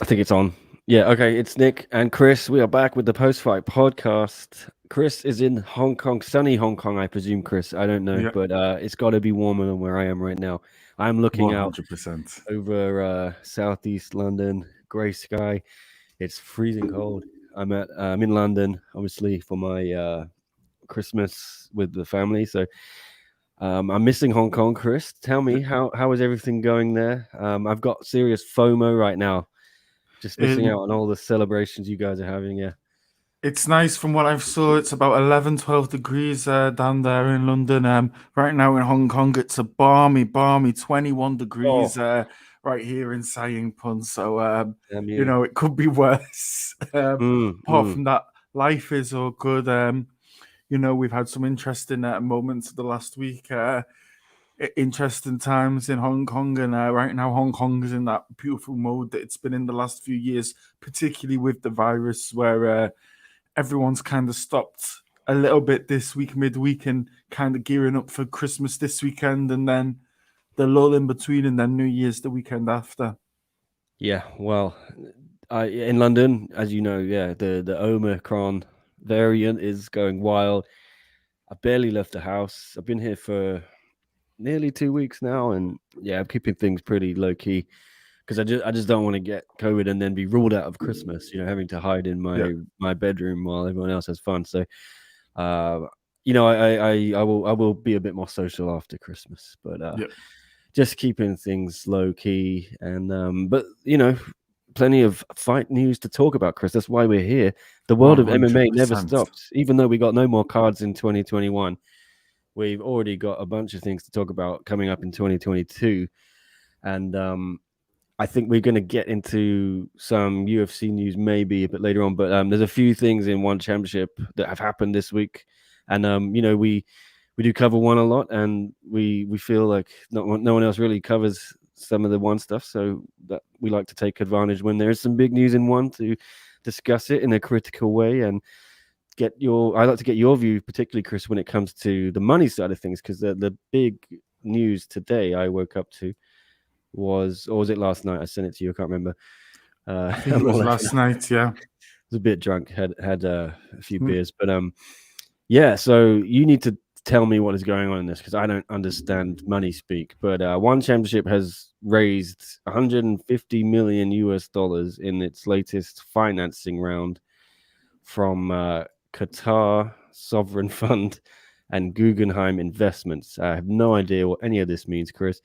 I think it's on. Yeah, okay. It's Nick and Chris. We are back with the post-fight podcast. Chris is in Hong Kong, sunny Hong Kong, I presume, Chris. I don't know, Yeah, but it's got to be warmer than where I am right now. I'm looking out 100%. over southeast London, grey sky. It's freezing cold. I'm in London, obviously, for my Christmas with the family. So I'm missing Hong Kong, Chris. Tell me, how is everything going there? I've got serious FOMO right now. Just missing It, out on all the celebrations you guys are having, yeah. it's nice from what I've saw. It's about 11, 12 degrees down there in London. Right now in Hong Kong, it's a balmy 21 degrees Oh, right here in Pun. So, damn you. it could be worse. Mm, Apart mm. from that, life is all good. We've had some interesting moments the last week. Interesting times in Hong Kong, and right now Hong Kong is in that beautiful mode that it's been in the last few years, particularly with the virus, where everyone's kind of stopped a little bit this week, midweek, and kind of gearing up for Christmas this weekend, and then the lull in between, and then New Year's the weekend after. Yeah, well, in London, as you know, yeah, the Omicron variant is going wild. I barely left the house. I've been here for nearly 2 weeks now, and yeah, I'm keeping things pretty low key because I just don't want to get COVID and then be ruled out of Christmas. Having to hide in Yeah, my bedroom while everyone else has fun. So, uh, I will be a bit more social after Christmas, but yeah, just keeping things low key. And but plenty of fight news to talk about, Chris. That's why we're here. The world of MMA never 100%. stops, even though we got no more cards in 2021. We've already got a bunch of things to talk about coming up in 2022, and I think we're going to get into some UFC news maybe a bit later on. But there's a few things in One Championship that have happened this week, and we do cover one a lot, and we feel like no one else really covers some of the one stuff, so that we like to take advantage when there is some big news in one to discuss it in a critical way and I like to get your view, particularly Chris, when it comes to the money side of things, because the big news today I woke up to was it last night? I sent it to you. I can't remember. I think it I'm all was over last night. Yeah. was a bit drunk, had a few Mm. beers, but yeah. So you need to tell me what is going on in this because I don't understand money speak. But One Championship has raised 150 million US dollars in its latest financing round from Qatar Sovereign Fund and Guggenheim Investments. I have no idea what any of this means, Chris.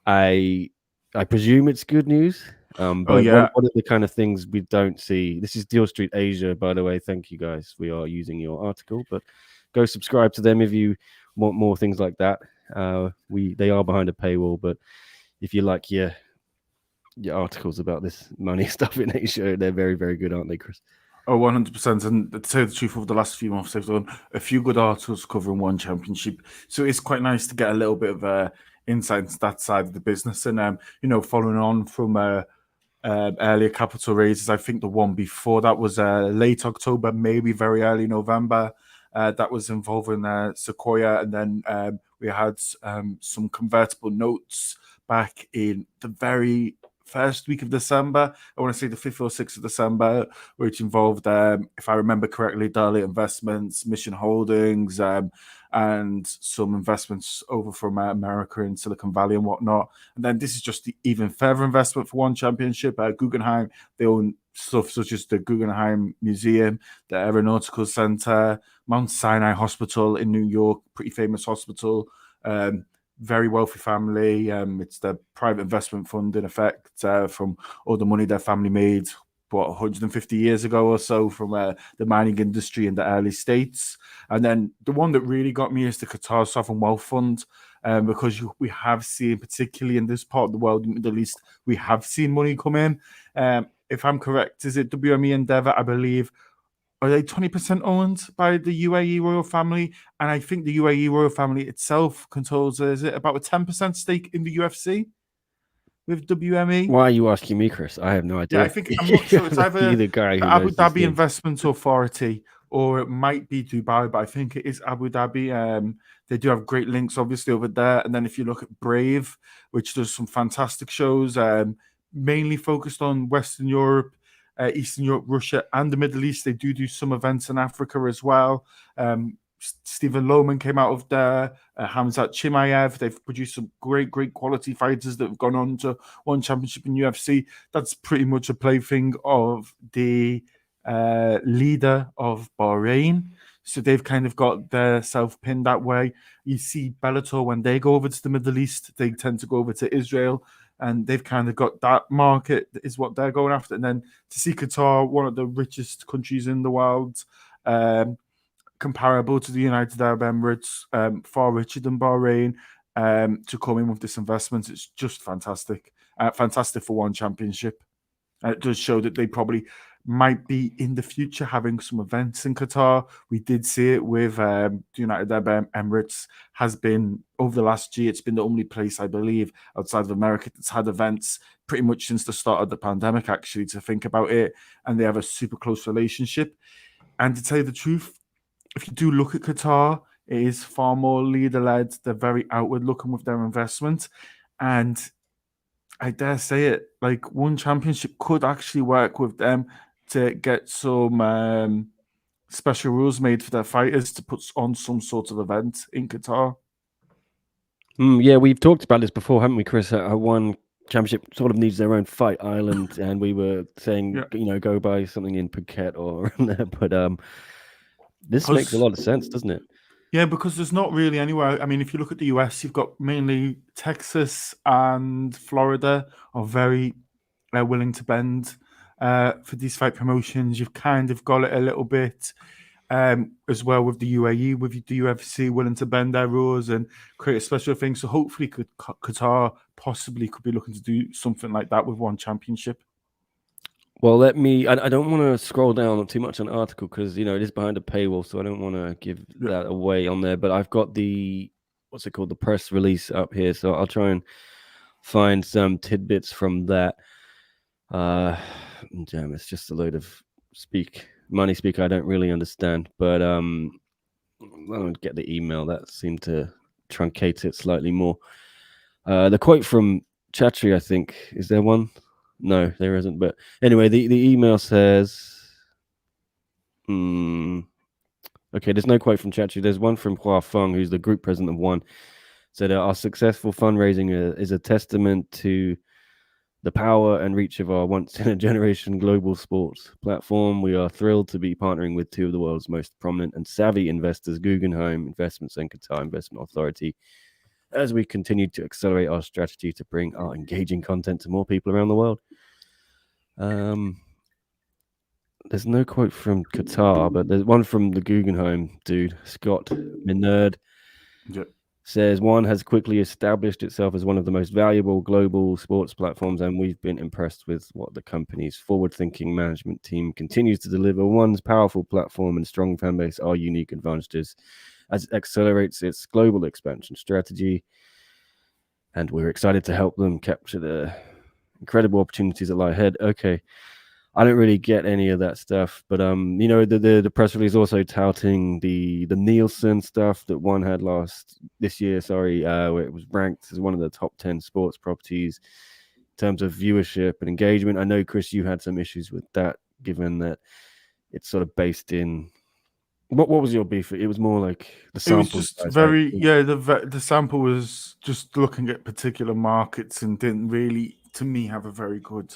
I I presume it's good news. Oh But what yeah. what are the kind of things we don't see? This is Deal Street Asia, by the way. Thank you guys. We are using your article, but go subscribe to them if you want more things like that. They are behind a paywall, but if you like your articles about this money stuff in Asia, they're very, very good, aren't they, Chris? Oh, 100%. And to tell you the truth, over the last few months, I've done a few good articles covering One Championship. So it's quite nice to get a little bit of insight into that side of the business. And, following on from earlier capital raises, I think the one before that was late October, maybe very early November. That was involving Sequoia. And then we had some convertible notes back in the very first week of December. I want to say the 5th or 6th of December, which involved, if I remember correctly, Dalit Investments, Mission Holdings, and some investments over from America in Silicon Valley and whatnot. And then this is just the even further investment for One Championship. Guggenheim, they own stuff such as the Guggenheim Museum, the Aeronautical Center, Mount Sinai Hospital in New York, pretty famous hospital. Very wealthy family. It's the private investment fund, in effect, from all the money their family made, 150 years ago or so from the mining industry in the early states. And then the one that really got me is the Qatar Sovereign Wealth Fund, because we have seen, particularly in this part of the world, in the Middle East, we have seen money come in. If I'm correct, is it WME Endeavor, I believe, are they 20% owned by the UAE royal family? And I think the UAE royal family itself controls, is it about a 10% stake in the UFC with WME? Why are you asking me, Chris? I have no Yeah, I idea. think, I'm not sure. It's You're either the guy the who Abu knows these Dhabi things. Investment Authority or it might be Dubai, but I think it is Abu Dhabi. They do have great links, obviously, over there. And then if you look at Brave, which does some fantastic shows, mainly focused on Western Europe, Eastern Europe, Russia, and the Middle East. They do some events in Africa as well. Stephen Lohman came out of there. Hamzat Chimaev. They've produced some great quality fighters that have gone on to one championship in UFC. That's pretty much a plaything of the leader of Bahrain. So they've kind of got their self-pinned that way. You see Bellator, when they go over to the Middle East, they tend to go over to Israel, and they've kind of got that market is what they're going after. And then to see Qatar, one of the richest countries in the world, comparable to the United Arab Emirates, far richer than Bahrain, to come in with this investment, it's just fantastic. Fantastic for one championship. It does show that they probably might be in the future having some events in Qatar. We did see it with the United Arab Emirates. Has been over the last year. It's been the only place, I believe, outside of America that's had events pretty much since the start of the pandemic, actually, to think about it. And they have a super close relationship. And to tell you the truth, if you do look at Qatar, it is far more leader-led. They're very outward-looking with their investment. And I dare say it, like one championship could actually work with them to get some special rules made for their fighters to put on some sort of event in Qatar. Yeah, we've talked about this before, haven't we, Chris? One championship sort of needs their own fight island, and we were saying, go buy something in Phuket or around there. But this makes a lot of sense, doesn't it? Yeah, because there's not really anywhere. I mean, if you look at the US, you've got mainly Texas and Florida are very willing to bend for these fight promotions. You've kind of got it a little bit as well with the UAE, with the UFC willing to bend their rules and create a special thing. So hopefully Qatar possibly could be looking to do something like that with one championship. Well, I don't want to scroll down too much on the article because, it is behind a paywall, so I don't want to give that away on there. But I've got the press release up here, so I'll try and find some tidbits from that. Damn, it's just a load of money speak I don't really understand. But I don't get the email. That seemed to truncate it slightly more. The quote from Chatri, I think, is there one? No, there isn't. But anyway, the email says, okay, there's no quote from Chatri. There's one from Hua Feng, who's the group president of One. Said, our successful fundraising is a testament to the power and reach of our once-in-a-generation global sports platform. We are thrilled to be partnering with two of the world's most prominent and savvy investors, Guggenheim Investments and Qatar Investment Authority, as we continue to accelerate our strategy to bring our engaging content to more people around the world. There's no quote from Qatar, but there's one from the Guggenheim dude, Scott Minerd. Yep. Says One has quickly established itself as one of the most valuable global sports platforms, and we've been impressed with what the company's forward-thinking management team continues to deliver. One's powerful platform and strong fan base are unique advantages as it accelerates its global expansion strategy, and we're excited to help them capture the incredible opportunities that lie ahead. Okay, I don't really get any of that stuff, but the press release also touting the Nielsen stuff that One had this year, where it was ranked as one of the top 10 sports properties in terms of viewership and engagement. I know, Chris, you had some issues with that, given that it's sort of based in. What was your beef? It was more like the sample. It was just the sample was just looking at particular markets and didn't really, to me, have a very good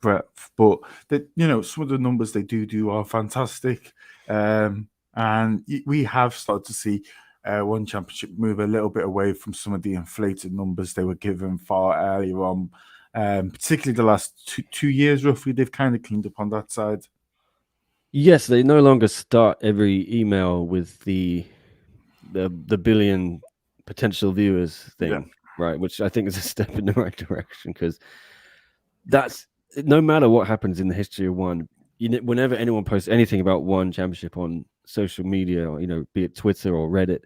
breadth. But some of the numbers they do are fantastic, and we have started to see One Championship move a little bit away from some of the inflated numbers they were given far earlier on. Particularly the last 2 years, roughly, they've kind of cleaned up on that side. Yes, they no longer start every email with the billion potential viewers thing, right? Which I think is a step in the right direction, because that's no matter what happens in the history of One, whenever anyone posts anything about One Championship on social media, or be it Twitter or Reddit,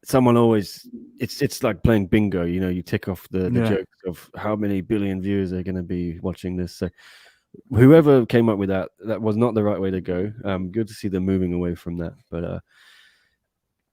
someone always it's like playing bingo. You tick off the jokes of how many billion viewers are going to be watching this. So whoever came up with that was not the right way to go. Good to see them moving away from that, but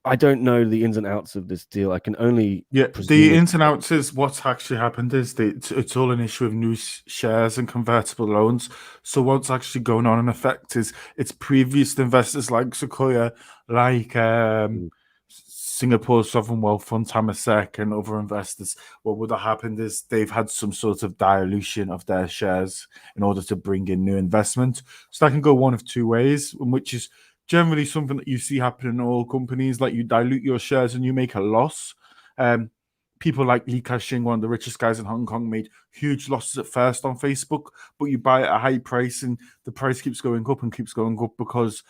I don't know the ins and outs of this deal. I can only Yeah, presume the it's ins and outs is what's actually happened is that it's all an issue of new shares and convertible loans. So what's actually going on in effect is it's previous investors like Sequoia, like mm, Singapore Sovereign Wealth Fund, Temasek, and other investors. What would have happened is they've had some sort of dilution of their shares in order to bring in new investment. So that can go one of two ways, which is generally something that you see happen in all companies. Like you dilute your shares and you make a loss. Um, People like Li Ka-shing, one of the richest guys in Hong Kong, made huge losses at first on Facebook, but you buy at a high price and the price keeps going up and keeps going up because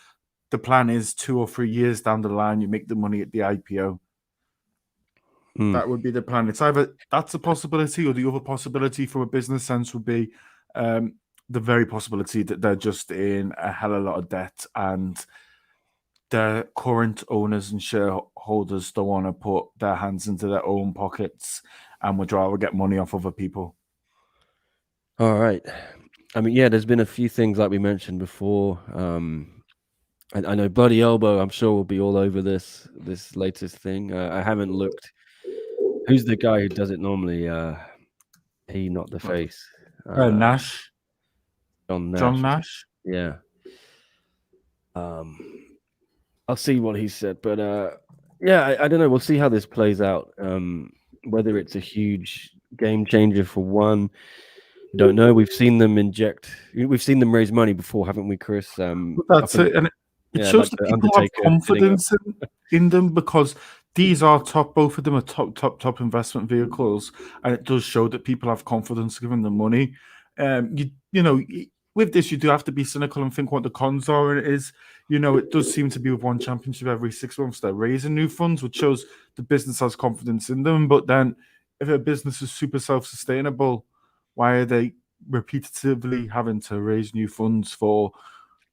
the plan is 2 or 3 years down the line, you make the money at the IPO. mm. That would be the plan. It's either that's a possibility, or the other possibility from a business sense would be the very possibility that they're just in a hell of a lot of debt and their current owners and shareholders don't want to put their hands into their own pockets and would rather get money off other people. All right. I mean, yeah, there's been a few things like we mentioned before. I know Buddy Elbow, I'm sure will be all over this latest thing. I haven't looked. Who's the guy who does it normally? He, not the face. Nash, John John Nash. Nash. Yeah. I'll see what he said, but yeah, I don't know. We'll see how this plays out. Whether it's a huge game changer for one, don't know. We've seen them raise money before, haven't we, Chris? But that's it, and it Yeah, shows like that the people have Undertaker hitting up. confidence in them because these are top. Both of them are top investment vehicles, and it does show that people have confidence giving them money. You know, with this, you do have to be cynical and think what the cons are. And it is, it does seem to be with one championship every 6 months they're raising new funds, which shows the business has confidence in them. But then, if a business is super self-sustainable, why are they repetitively having to raise new funds for?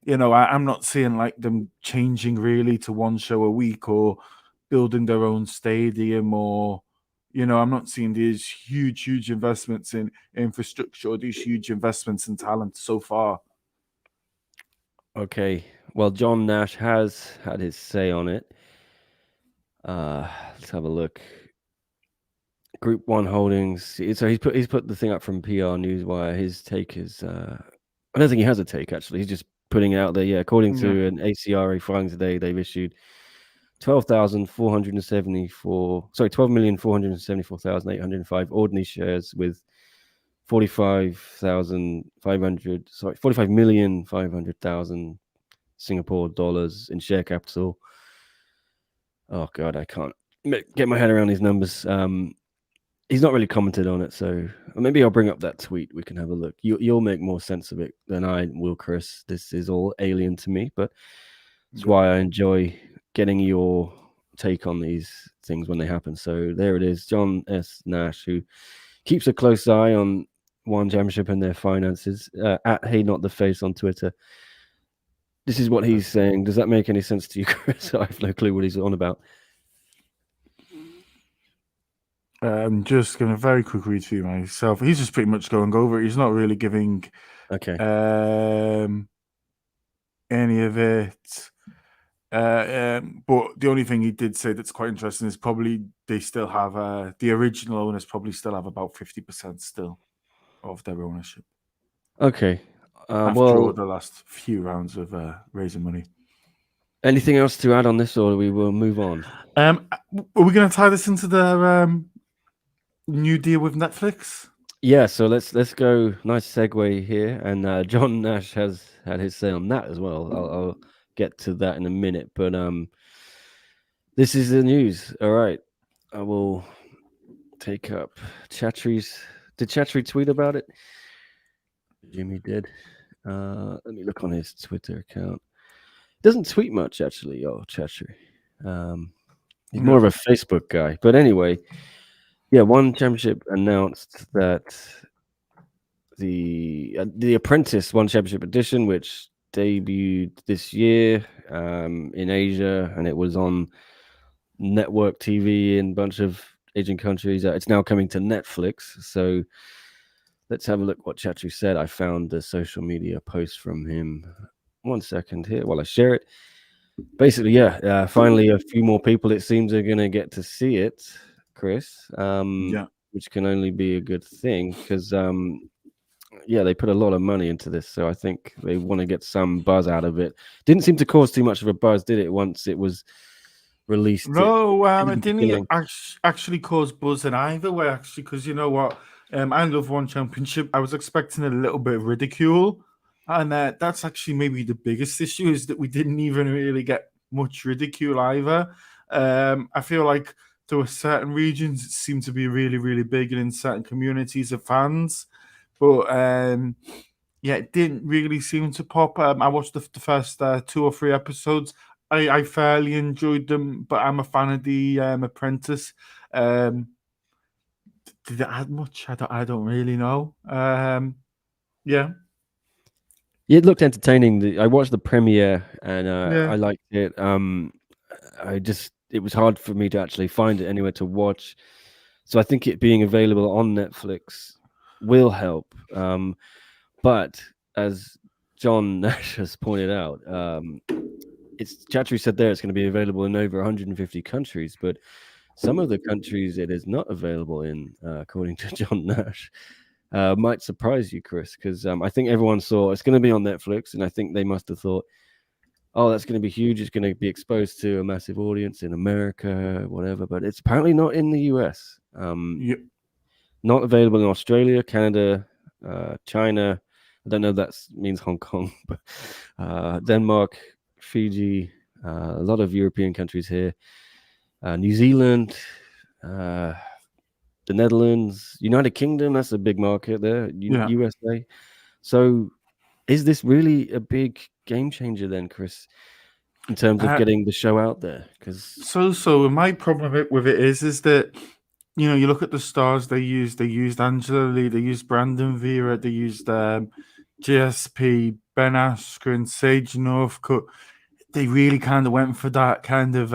I'm not seeing like them changing really to one show a week or building their own stadium or, I'm not seeing these huge investments in infrastructure or these huge investments in talent so far. Okay, well, John Nash has had his say on it. Let's have a look. Group One Holdings. So he's put the thing up from PR Newswire. His take is I don't think he has a take actually. He's just putting it out there. Yeah, according Yeah. to an ACRA filing today, they've issued 12,474,805 ordinary shares with 45,500,000 Singapore dollars in share capital. Oh God, I can't get my head around these numbers. He's not really commented on it, so maybe I'll bring up that tweet. We can have a look. You'll make more sense of it than I will, Chris. This is all alien to me, but it's why I enjoy getting your take on these things when they happen. So there it is, John S. Nash, who keeps a close eye on One Championship and their finances. At Hey Not the Face on Twitter. This is what he's saying. Does that make any sense to you, Chris? I have no clue what he's on about. I'm just going to very quick read through myself. He's just pretty much going over it. He's not really giving any of it. But the only thing he did say that's quite interesting is probably they still have the original owners probably still have about 50% still of their ownership. Okay. After all the last few rounds of raising money. Anything else to add on this, or we will move on? Are we going to tie this into the new deal with Netflix? Yeah, so let's go. Nice segue here, and John Nash has had his say on that as well. I'll get to that in a minute, but this is the news. All right, I will take up Chatri's. Did Chatri tweet about it? Jimmy did. Let me look on his Twitter account. Doesn't tweet much actually. Oh, Chatri. He's more of a Facebook guy, but anyway. Yeah, One Championship announced that the Apprentice One Championship edition, which debuted this year in Asia, and it was on network TV in a bunch of Asian countries. It's now coming to Netflix. So let's have a look what Chatru said. I found the social media post from him. 1 second here while I share it. basically, yeah. Finally, a few more people, it seems, are going to get to see it, Chris. Yeah. Which can only be a good thing because, yeah, they put a lot of money into this, so I think they want to get some buzz out of it. Didn't seem to cause too much of a buzz, did it? Once it was released No, in it the didn't beginning. actually cause buzz in either way, actually, because you know what? I love one championship. I was expecting a little bit of ridicule, and that's actually maybe the biggest issue is that we didn't even really get much ridicule either. I feel like there were certain regions that seemed to be really, really big, and in certain communities of fans, but yeah, it didn't really seem to pop. I watched the first 2 or 3 episodes. I fairly enjoyed them, but I'm a fan of the Apprentice. Um, did it add much? I don't really know. Yeah, Yeah, it looked entertaining. I watched the premiere and yeah, I liked it. It was hard for me to actually find it anywhere to watch. So I think it being available on Netflix will help. But as John Nash has pointed out, it's Chatri said there it's going to be available in over 150 countries, but some of the countries it is not available in, according to John Nash. Might surprise you, Chris, because I think everyone saw it's going to be on Netflix, and I think they must have thought, "Oh, that's going to be huge. It's going to be exposed to a massive audience in America, whatever." But it's apparently not in the US. yeah, Not available in Australia, Canada, China. I don't know if that means Hong Kong, but Denmark, Fiji, a lot of European countries here, New Zealand, uh, the Netherlands, United Kingdom. That's a big market there. yeah. USA. So, is this really a big game changer then, Chris, in terms of Uh, getting the show out there? Because so my problem with it is that you look at the stars they used. They used Angela Lee. They used Brandon Vera. They used GSP, Ben Askren, Sage Northcutt. They really kind of went for that kind of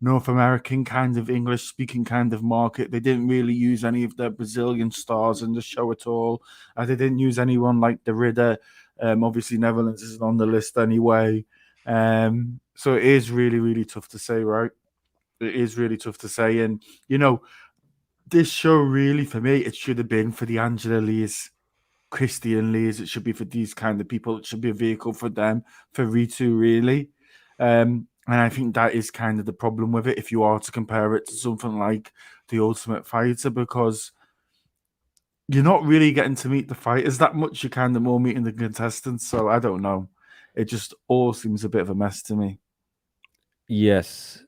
North American kind of English speaking kind of market. They didn't really use any of the Brazilian stars in the show at all. They didn't use anyone like the Ridder. Obviously, Netherlands isn't on the list anyway. So it is really, really tough to say, right? It is really tough to say. And, this show really, for me, it should have been for the Angela Lees, Christian Lees. It should be for these kind of people. It should be a vehicle for them, for Ritu, really. And I think that is kind of the problem with it if you are to compare it to something like The Ultimate Fighter, because you're not really getting to meet the fighters that much. You're kind of more meeting the contestants. So I don't know. It just all seems a bit of a mess to me. yes,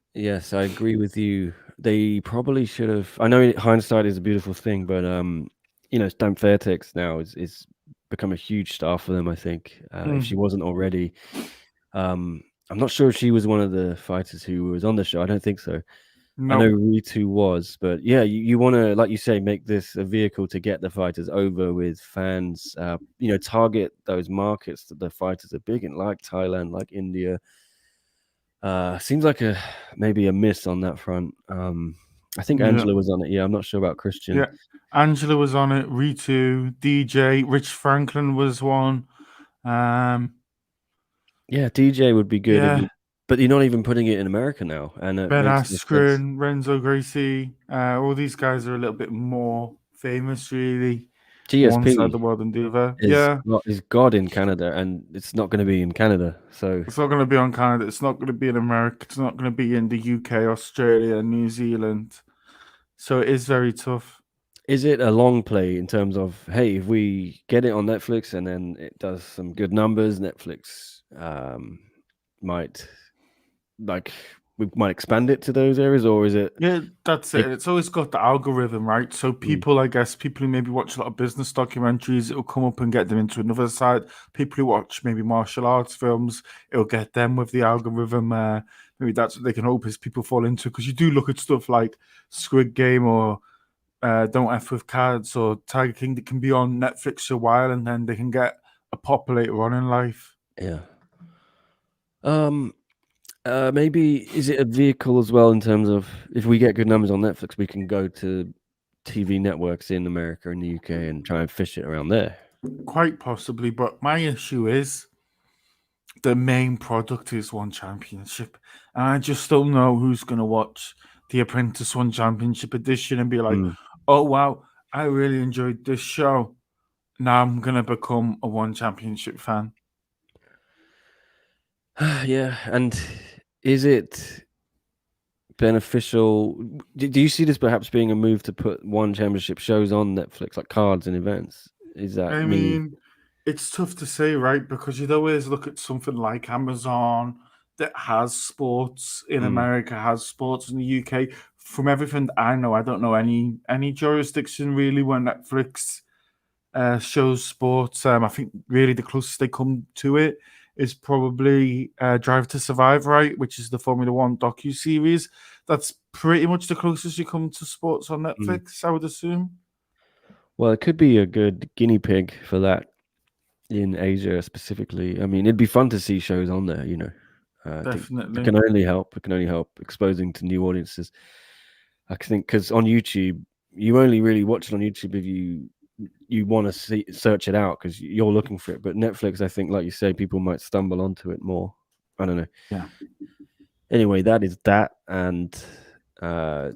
I agree with you. They probably should have. I know hindsight is a beautiful thing, but Stan Fairtex now is become a huge star for them. I think if she Mm, wasn't already, I'm not sure if she was one of the fighters who was on the show. I don't think so. I know no. Ritu was, but yeah, you want to, like you say, make this a vehicle to get the fighters over with fans. Target those markets that the fighters are big in, like Thailand, like India. Seems like maybe a miss on that front. I think Yeah. Angela was on it. Yeah, I'm not sure about Christian. Yeah. Angela was on it. Ritu, DJ, Rich Franklin was one. Um, Yeah, DJ would be good if yeah. you, but you're not even putting it in America now, and it Ben makes no sense. Askren, Renzo Gracie. All these guys are a little bit more famous, really. One side of the GSP world than the other. is Yeah. is God in Canada, and it's not going to be in Canada. So, It's not going to be on Canada. It's not going to be in America. It's not going to be in the UK, Australia, New Zealand. So it is very tough. is it a long play in terms of, hey, if we get it on Netflix and then it does some good numbers, Netflix might like we might expand it to those areas, or is it? Yeah, that's it. It, It's always got the algorithm, right? So mm, people, I guess, people who maybe watch a lot of business documentaries, it'll come up and get them into another side. People who watch maybe martial arts films, it'll get them with the algorithm. Maybe that's what they can hope is people fall into because you do look at stuff like Squid Game or Don't F with Cards or Tiger King that can be on Netflix for a while and then they can get a pop later on in life. yeah. Um, Maybe is it a vehicle as well in terms of if we get good numbers on Netflix, we can go to TV networks in America and the UK and try and fish it around there. Quite possibly, but my issue is the main product is one championship, and I just don't know who's going to watch the Apprentice One Championship edition and be like, Mm. "Oh wow, I really enjoyed this show. Now I'm going to become a One Championship fan." Yeah, and is it beneficial? Do you see this perhaps being a move to put one championship shows on Netflix, like cards and events? Is that I me? mean, it's tough to say, right? Because you'd always look at something like Amazon that has sports in Mm, America, has sports in the UK. From everything I know, I don't know any jurisdiction really where Netflix shows sports. I think really the closest they come to it is probably Drive to Survive, right? Which is the Formula One docu series. That's pretty much the closest you come to sports on mm. Netflix, I would assume. Well, it could be a good guinea pig for that in Asia specifically. I mean, it'd be fun to see shows on there, you know. I think it Definitely. can only help. It can only help exposing to new audiences. I think because on YouTube, you only really watch it on YouTube if you want to see search it out because you're looking for it. But Netflix, I think, like you say, people might stumble onto it more. I don't know. Yeah. Anyway, that is that, and uh,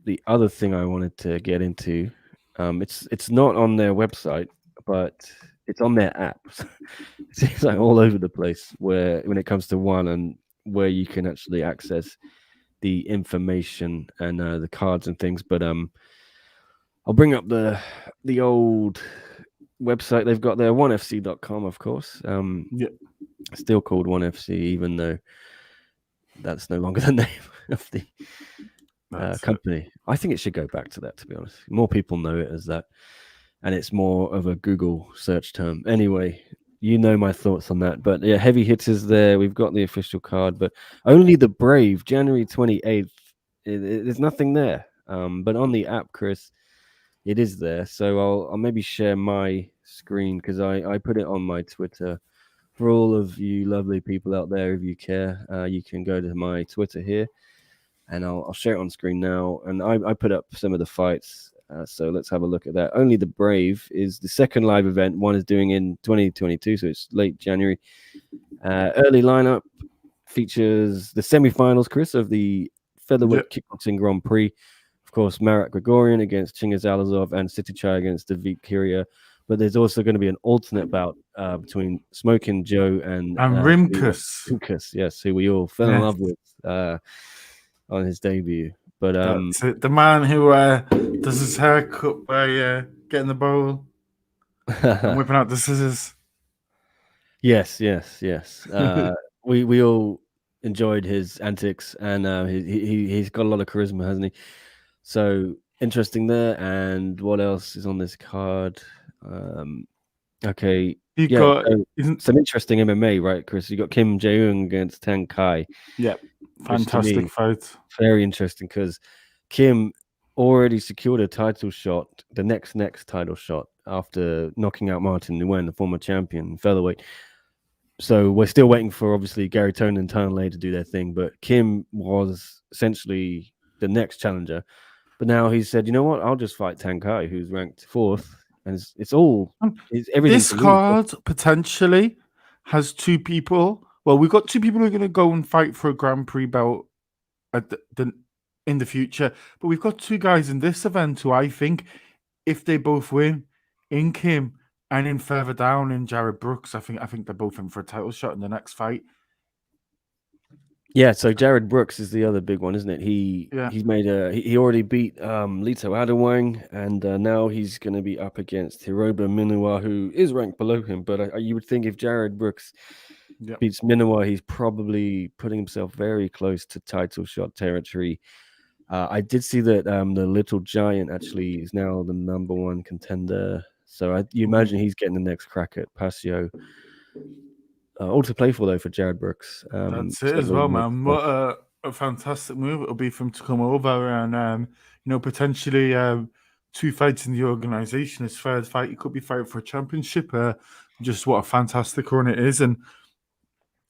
the other thing I wanted to get into, it's not on their website, but it's on their app. It's like all over the place where when it comes to one and where you can actually access the information and the cards and things. But I'll bring up the old website they've got there, onefc.com, of course. Yeah. Still called One FC, even though that's no longer the name of the That's it. company. I think it should go back to that, to be honest. More people know it as that, and it's more of a Google search term. Anyway, you know my thoughts on that. But yeah, heavy hitters there. We've got the official card, but only the Brave, January 28th. There's nothing there. But on the app, Chris, it is there. So I'll maybe share my screen because I put it on my Twitter. For all of you lovely people out there, if you care, you can go to my Twitter here and I'll share it on screen now. And I put up some of the fights. So let's have a look at that. Only the Brave is the second live event. One is doing in 2022, so it's late January. Early lineup features the semi-finals, Chris, of the Yeah. featherweight kickboxing Grand Prix. Of course, Marat Gregorian against Chingiz Alazov and Sitichai against David Kiria. But there's also going to be an alternate bout between Smoking Joe and And Rimkus. Rimkus, yes, who we all fell in Yes. love with on his debut. But That's it. The man who does his haircut by getting the bowl and whipping out the scissors. yes. We all enjoyed his antics, and he's got a lot of charisma, hasn't he? So interesting there. And what else is on this card? Okay, You yeah. got So isn't some interesting MMA, right, Chris? You got Kim Jae-young against Tang Kai, yeah, which to fantastic me fight. very interesting because Kim already secured a title shot, the next title shot after knocking out Martin Nguyen, the former champion featherweight. So we're still waiting for obviously Gary Tone and Tanlay to do their thing, but Kim was essentially the next challenger. But now he said, you know what? I'll just fight Tankai, who's ranked fourth, and it's everything This to lose. card potentially has two people. Well, we've got two people who are going to go and fight for a Grand Prix belt at in the future, but we've got two guys in this event who I think, if they both win, in Kim and in further down in Jared Brooks, I think they're both in for a title shot in the next fight. Yeah, so Jared Brooks is the other big one, isn't it? Yeah. He's made he already beat Lito Adewang, and now he's going to be up against Hiroba Minowa, who is ranked below him. But you would think if Jared Brooks Yep. beats Minowa, he's probably putting himself very close to title shot territory. I did see that the Little Giant actually is now the number one contender. So you imagine he's getting the next crack at Pasio. All to play for though for Jared Brooks. That's So it as we'll well, make man. it What a fantastic move it'll be for him to come over and potentially two fights in the organization. His third fight, he could be fighting for a championship. Just what a fantastic run it is, and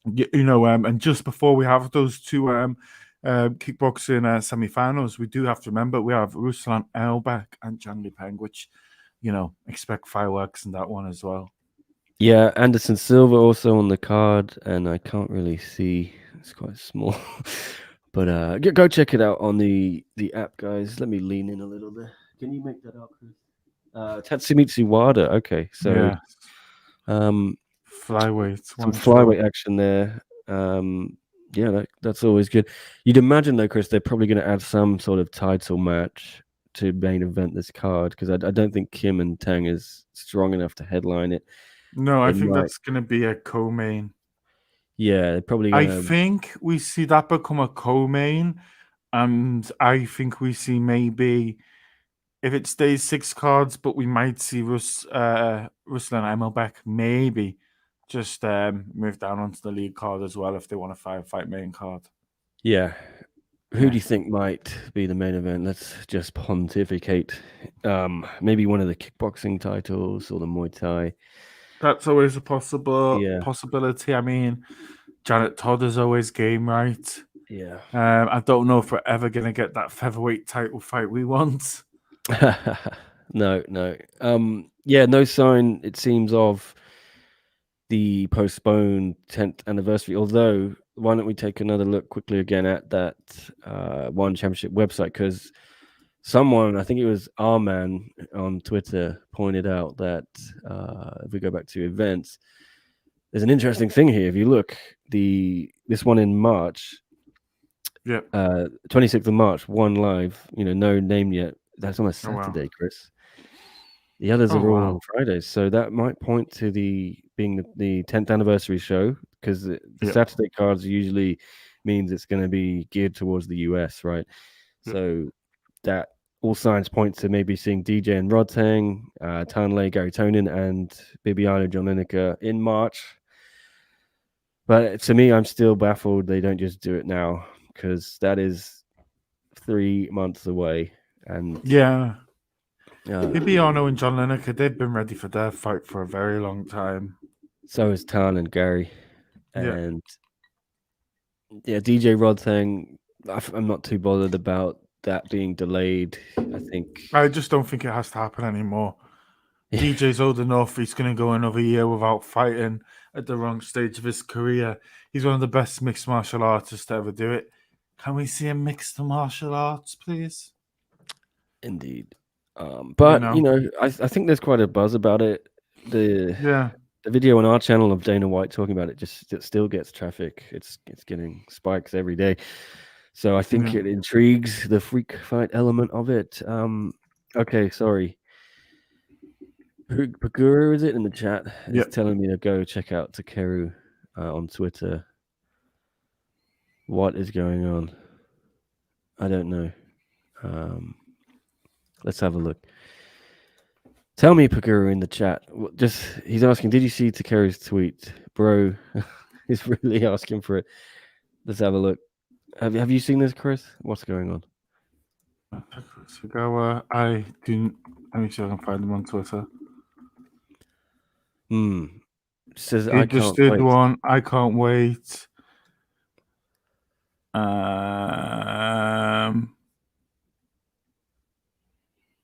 and just before we have those two kickboxing semi-finals, we do have to remember we have Ruslan Elbek and Zhang Lipeng, which expect fireworks in that one as well. Yeah, Anderson Silva also on the card, and I can't really see. It's quite small, but go check it out on the app, guys. Let me lean in a little bit. Can you make that out, Chris? Tatsumitsu Wada. Okay, so Yeah, um, flyweight some one show. flyweight action there. Yeah, that's always good. You'd imagine though, Chris, they're probably going to add some sort of title match to main event this card because I don't think Kim and Tang is strong enough to headline it. No, I They think might, that's going to be a co-main. yeah, they're probably I going to. think we see that become a co-main, and I think we see maybe if it stays 6 cards, but we might see Russell and Emelbeck maybe just move down onto the league card as well if they want a five-fight main card. Yeah. Who do Yeah, you think might be the main event? Let's just pontificate. Maybe one of the kickboxing titles or the Muay Thai. that's always a possible Yeah, possibility. I mean, Janet Todd is always game right. yeah. I don't know if we're ever going to get that featherweight title fight we want. No. Yeah, no sign, it seems, of the postponed 10th anniversary. Although, why don't we take another look quickly again at that One Championship website? Because someone, I think it was our man on Twitter, pointed out that if we go back to events, there's an interesting thing here. If you look, this one in March, Yeah. 26th of March, one live, no name yet. That's on a Oh wow. Saturday, Chris. The others Oh are all on wow. Fridays, so that might point to being the 10th anniversary show because the Yeah. Saturday cards usually means it's going to be geared towards the US, right? Yeah. So that all signs point to maybe seeing DJ and Rodtang, Tanley, Gary Tonin, and Bibiano John Lineker in March. But to me, I'm still baffled they don't just do it now because that is 3 months away, and Yeah. uh, Bibiano and John Lineker, they've been ready for their fight for a very long time. so is Tan and Gary. Yeah. And yeah, DJ Rod thing, I'm not too bothered about that being delayed. I think, I just don't think it has to happen anymore. yeah, DJ's old enough. He's going to go another year without fighting at the wrong stage of his career. He's one of the best mixed martial artists to ever do it. Can we see a mixed martial arts, please? indeed. You But know? I think there's quite a buzz about it. The Yeah. the video on our channel of Dana White talking about it still gets traffic. It's getting spikes every day. So I think Yeah. it intrigues the freak fight element of it. Okay, sorry. Pagura, is it in the chat? Yeah. Is telling me to go check out Takeru on Twitter. What is going on? I don't know. Let's have a look. Tell me, Pagura, in the chat. He's asking, did you see Takeru's tweet, bro? He's really asking for it. Let's have a look. Have you seen this, Chris? What's going on? I didn't. Let me see if I can find him on Twitter. Says He I just can't did wait. one. I can't wait. Um,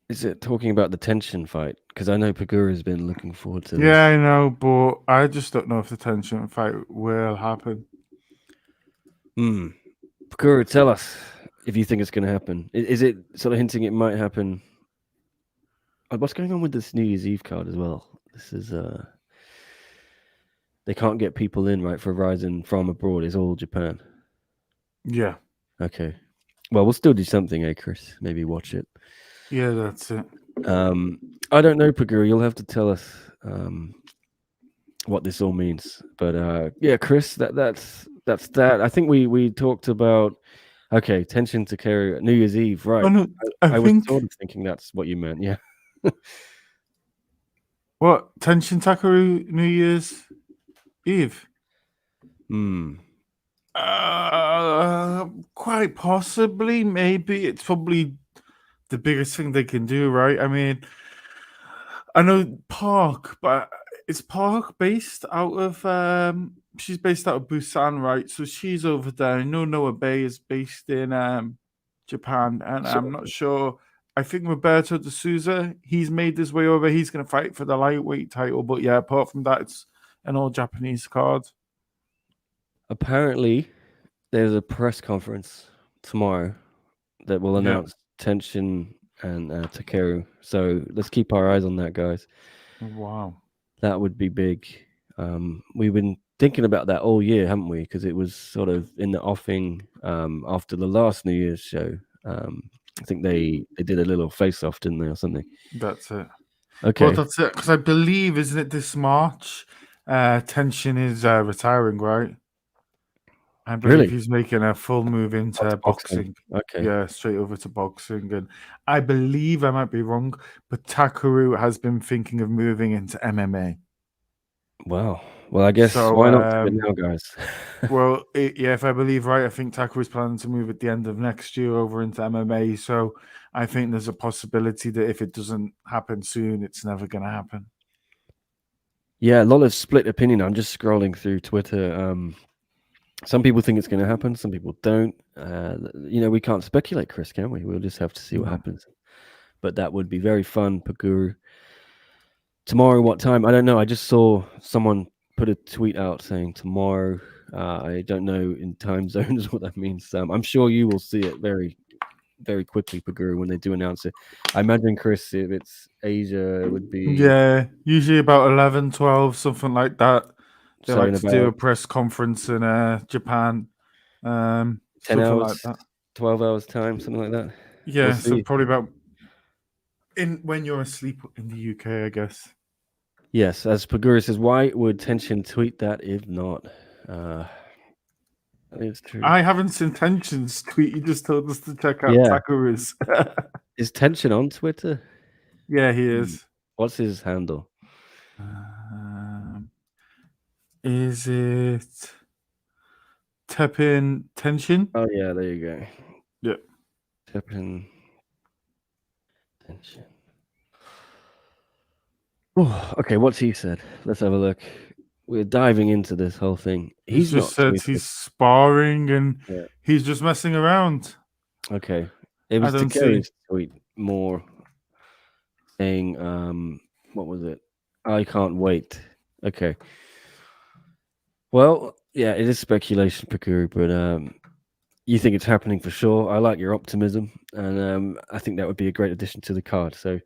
Is it talking about the Tenshin fight? Because I know Pagura's been looking forward to yeah, I this. know, but I just don't know if the Tenshin fight will happen. Pagura, tell us if you think it's going to happen. Is it sort of hinting it might happen? What's going on with this New Year's Eve card as well? This is they can't get people in, right, for Ryzen from abroad. It's all Japan. Yeah. Okay. Well, we'll still do something, eh, Chris? Maybe watch it. Yeah, that's it. I don't know, Pagura. You'll have to tell us what this all means. But yeah, Chris, that's that. I think we talked about Tenshin Takeru New Year's Eve, right? Oh, no, I I was think sort of thinking that's what you meant, yeah. what Tenshin Takeru New Year's Eve. Quite possibly, maybe it's probably the biggest thing they can do, right? I mean, I know Park, but it's Park based out of she's based out of Busan, right? So she's over there. I know Noah Bay is based in Japan, and So I'm not sure I think Roberto de Souza, he's made his way over. He's going to fight for the lightweight title. But yeah, apart from that, it's an all Japanese card. Apparently, there's a press conference tomorrow that will Yeah. announce Tenshin and Takeru. So let's keep our eyes on that, guys. Wow. That would be big. We've been thinking about that all year, haven't we? Because it was sort of in the offing after the last New Year's show. I think they did a little face-off, didn't they, or something? That's it. Okay. Well, that's it. Because I believe, isn't it this March? Tenshin is retiring, right? I believe Really? he's making a full move into That's boxing. Okay. Yeah, straight over to boxing. And I believe, I might be wrong, but Takeru has been thinking of moving into MMA. Wow. Well, I guess So, why not do it now, guys? well, yeah, if I believe right, I think Takeru is planning to move at the end of next year over into MMA. So I think there's a possibility that if it doesn't happen soon, it's never going to happen. Yeah, a lot of split opinion. I'm just scrolling through Twitter. Some people think it's going to happen. Some people don't. We can't speculate, Chris, can we? We'll just have to see what happens. But that would be very fun, Paguru. Tomorrow, what time? I don't know. I just saw someone put a tweet out saying tomorrow. I don't know in time zones what that means. I'm sure you will see it very, very quickly, Paguru, when they do announce it. I imagine, Chris, if it's Asia, it would be... Yeah, usually about 11, 12, something like that. They so like in to do a about press conference in Japan. 10 Something hours, like that. 12 hours time, something like that. Yeah, We'll so see. probably about when you're asleep in the UK, I guess. Yes, as Pagura says, why would Tenshin tweet that if not? It's true. I haven't seen Tenshin's tweet. You just told us to check out Yeah. Takeru's. Is Tenshin on Twitter? Yeah, he is. What's his handle? Is it Tepin Tenshin? Oh, yeah, there you go. Yeah. Tepin Tenshin. Oh, okay, what's he said? Let's have a look. We're diving into this whole thing. He's just said he's sparring and he's just messing around. Okay. It was Takeru's tweet more saying, what was it? I can't wait. Okay. Well, yeah, it is speculation, Paguru, but you think it's happening for sure. I like your optimism, and I think that would be a great addition to the card. So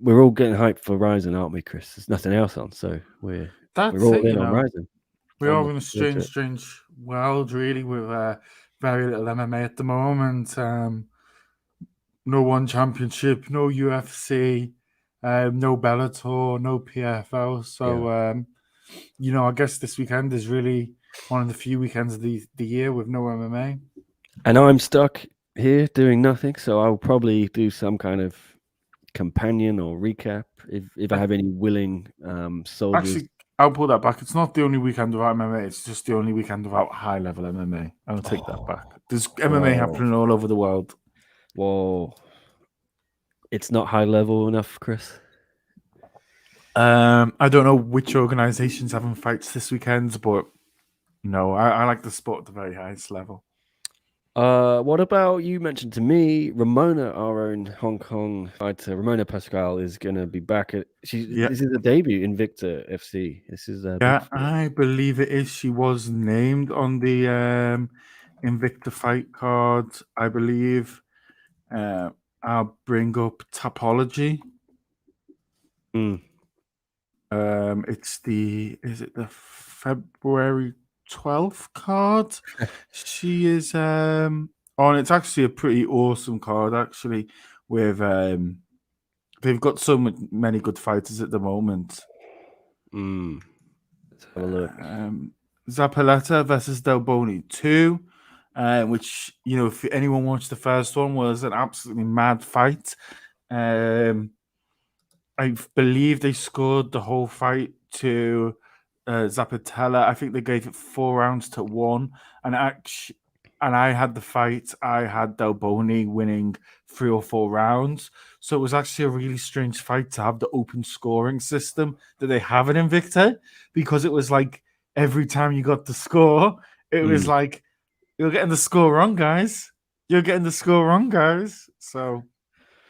we're all getting hyped for Ryzen, aren't we, Chris? There's nothing else on, so we're all in on Ryzen. We are in a strange world, really, with very little MMA at the moment. No one championship, no UFC, no Bellator, no PFL. So, I guess this weekend is really one of the few weekends of the year with no MMA. And I'm stuck here doing nothing, so I'll probably do some kind of companion or recap if I have any willing soldiers. Actually, I'll pull that back. It's not the only weekend without MMA. It's just the only weekend without high-level MMA. I'll take that back. There's MMA happening all over the world. Whoa. It's not high level enough, Chris? I don't know which organization's having fights this weekend, but no, I like the sport at the very highest level. What about, you mentioned to me, Ramona, our own Hong Kong fighter, Ramona Pascal is going to be back at... This is a debut in Invicta FC. This is I believe it is. She was named on the Invicta fight card, I believe. I'll bring up Topology. It's is it the February 12th card? She is and it's actually a pretty awesome card, actually, with they've got so many good fighters at the moment. Let's have a look. Zapaleta versus Del Boni 2, which, if anyone watched the first one, was an absolutely mad fight. I believe they scored the whole fight to Zapatella. I think they gave it 4 rounds to 1. And I had the fight. I had Del Boni winning 3 or 4 rounds. So it was actually a really strange fight to have the open scoring system that they have in Invicta, because it was like every time you got the score, it was like, you're getting the score wrong, guys. You're getting the score wrong, guys. So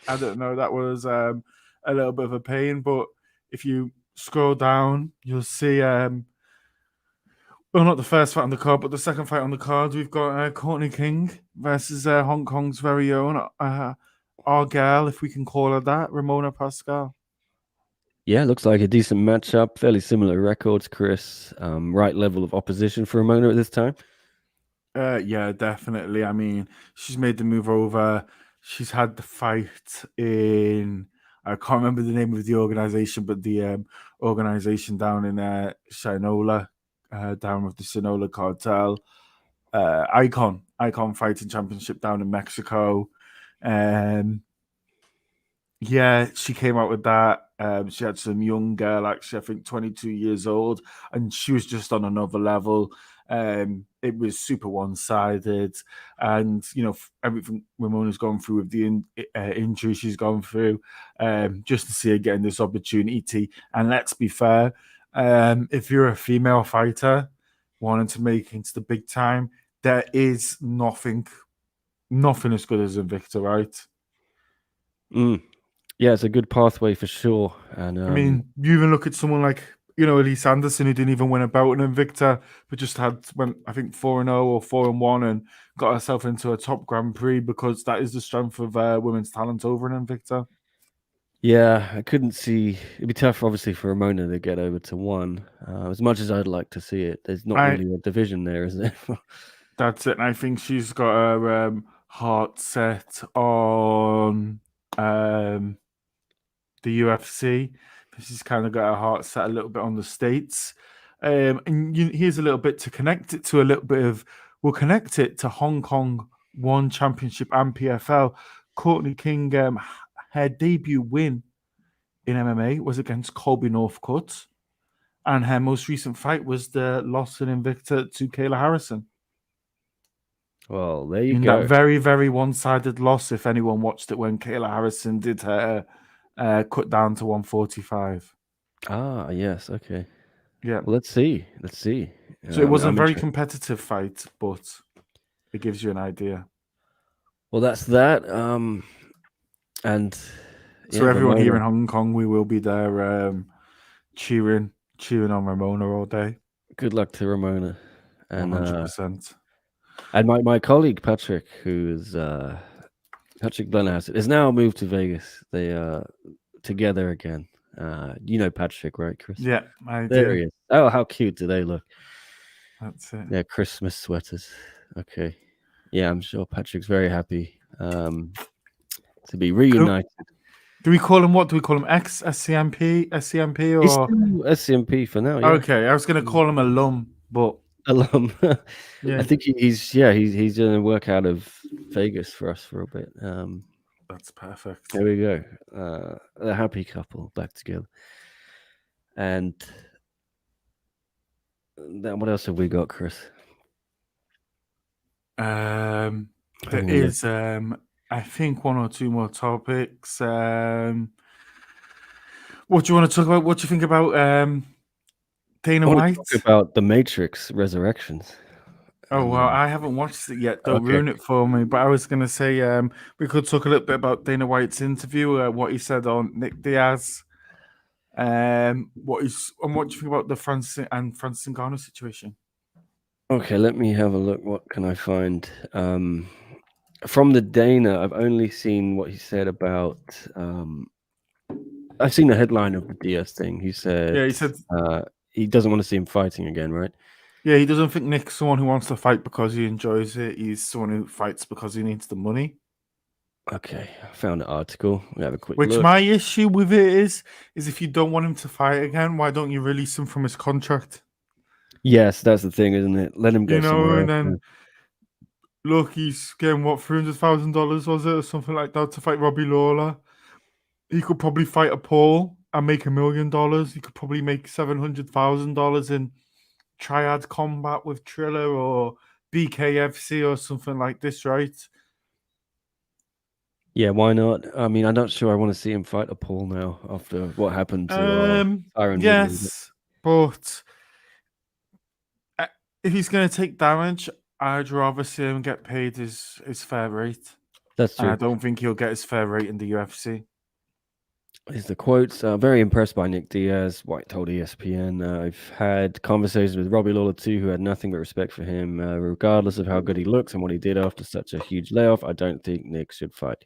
I don't know. That was a little bit of a pain, but if you scroll down, you'll see. Well, not the first fight on the card, but the second fight on the card. We've got Courtney King versus Hong Kong's very own our girl, if we can call her that, Ramona Pascal. Yeah, looks like a decent matchup. Fairly similar records, Chris. Right level of opposition for Ramona at this time. Yeah, definitely. I mean, she's made the move over. She's had the fight in. I can't remember the name of the organization, but the organization down in Shinola, down with the Shinola cartel. Icon Fighting Championship down in Mexico. Um, yeah, she came out with that. She had some young girl, actually, I think 22 years old, and she was just on another level. It was super one-sided, and everything Ramona's gone through with the injury she's gone through, just to see her getting this opportunity. And let's be fair, if you're a female fighter wanting to make it into the big time, there is nothing as good as Invicta, right? Yeah, it's a good pathway for sure. And I mean, you even look at someone like Elise Anderson, who didn't even win a bout in Invicta, but just went I think 4-0 or 4-1, and got herself into a top Grand Prix because that is the strength of women's talent over in Invicta. yeah, I couldn't see. It'd be tough, obviously, for Ramona to get over to one. As much as I'd like to see it, there's not really a division there, is there? That's it. And I think she's got her heart set on the UFC. She's kind of got her heart set a little bit on the States. And here's a little bit to connect it to a little bit of. We'll connect it to Hong Kong One Championship and PFL. Courtney King, her debut win in MMA was against Colby Northcutt, and her most recent fight was the loss in Invicta to Kayla Harrison. Well, there you in go. That very, very one-sided loss, if anyone watched it, when Kayla Harrison did her cut down to 145. Ah, yes, okay. Yeah. Well, let's see. So it wasn't I'm a very interested. competitive fight, but it gives you an idea. Well, that's that. And So yeah, everyone here Ramona. in Hong Kong, we will be there cheering on Ramona all day. Good luck to Ramona. And 100%. and my colleague Patrick, who is Patrick Blennerhassett, has now moved to Vegas. They are together again. You know Patrick, right, Chris? Yeah, I There do. he is. Oh, how cute do they look? That's it. Yeah, Christmas sweaters. Okay. Yeah, I'm sure Patrick's very happy to be reunited. Do we call him what? Do we call him SCMP or? He's still SCMP for now, yeah. Okay, I was going to call him alum, but alum. yeah, I think he's going to work out of Vegas for us for a bit. that's perfect. There we go. A happy couple back together. And then what else have we got, Chris? There is, I think, one or two more topics. What do you want to talk about? What do you think about Dana White? Talk about the Matrix Resurrections. Oh, well, I haven't watched it yet. Don't ruin it for me. But I was going to say we could talk a little bit about Dana White's interview, what he said on Nick Diaz, what do you think about the Francis Ngannou situation? Okay, let me have a look. What can I find? From the Dana, I've only seen what he said about. I've seen the headline of the Diaz thing. He said, he doesn't want to see him fighting again, right? Yeah, he doesn't think Nick's someone who wants to fight because he enjoys it. He's someone who fights because he needs the money. Okay, I found the article. We have a quick look. Which my issue with it is if you don't want him to fight again, why don't you release him from his contract? Yes, that's the thing, isn't it? Let him go somewhere and else. Then look, he's getting what, $300,000 was it or something like that to fight Robbie Lawler. He could probably fight a Paul and make $1 million. He could probably make $700,000 in triad combat with Triller or BKFC or something like this, right? Yeah, why not? I mean, I'm not sure I want to see him fight a Paul now after what happened to Iron. Yes, but if he's going to take damage, I'd rather see him get paid his fair rate. That's and I true. don't think he'll get his fair rate in the UFC. Is the quotes very impressed by Nick Diaz. White told ESPN. I've had conversations with Robbie Lawler too, who had nothing but respect for him, regardless of how good he looks and what he did after such a huge layoff. I don't think Nick should fight.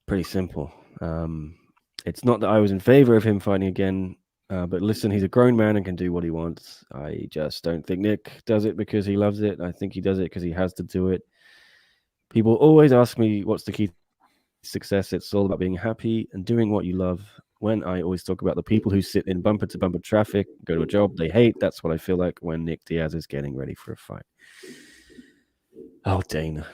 Pretty simple. It's not that I was in favor of him fighting again, but listen, he's a grown man and can do what he wants. I just don't think Nick does it because he loves it. I think he does it because he has to do it. People always ask me what's the key to success. It's all about being happy and doing what you love. When I always talk about the people who sit in bumper to bumper traffic, go to a job they hate, that's what I feel like when Nick Diaz is getting ready for a fight. Oh, Dana.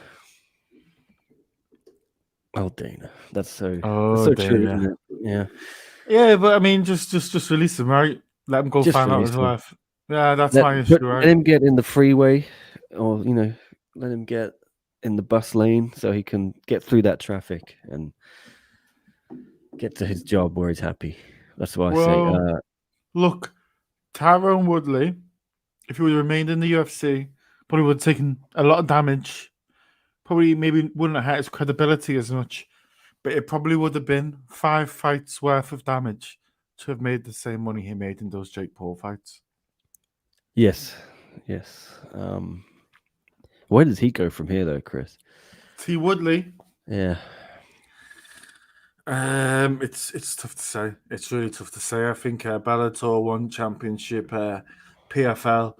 Oh, Dana. That's so true, isn't it? Yeah. Yeah, but I mean, just release him, right? Let him go Just find out release his him. wife. Yeah, that's my issue, right? Let him get in the freeway, or let him get in the bus lane so he can get through that traffic and get to his job where he's happy. That's what I say. Look, Tyrone Woodley, if he would have remained in the UFC, probably would have taken a lot of damage. Probably maybe wouldn't have hurt his credibility as much, but it probably would have been 5 fights worth of damage to have made the same money he made in those Jake Paul fights. Yes. Where does he go from here, though, Chris? T. Woodley. Yeah. It's tough to say. It's really tough to say. I think Bellator won championship, PFL.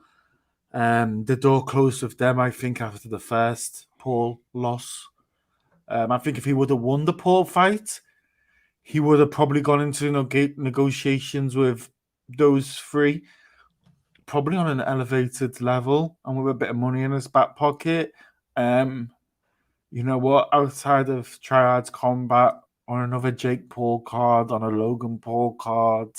The door closed with them, I think, after the first Paul loss. I think if he would have won the Paul fight, he would have probably gone into negotiations with those three, probably on an elevated level and with a bit of money in his back pocket. You know what? Outside of Triads Combat, on another Jake Paul card, on a Logan Paul card,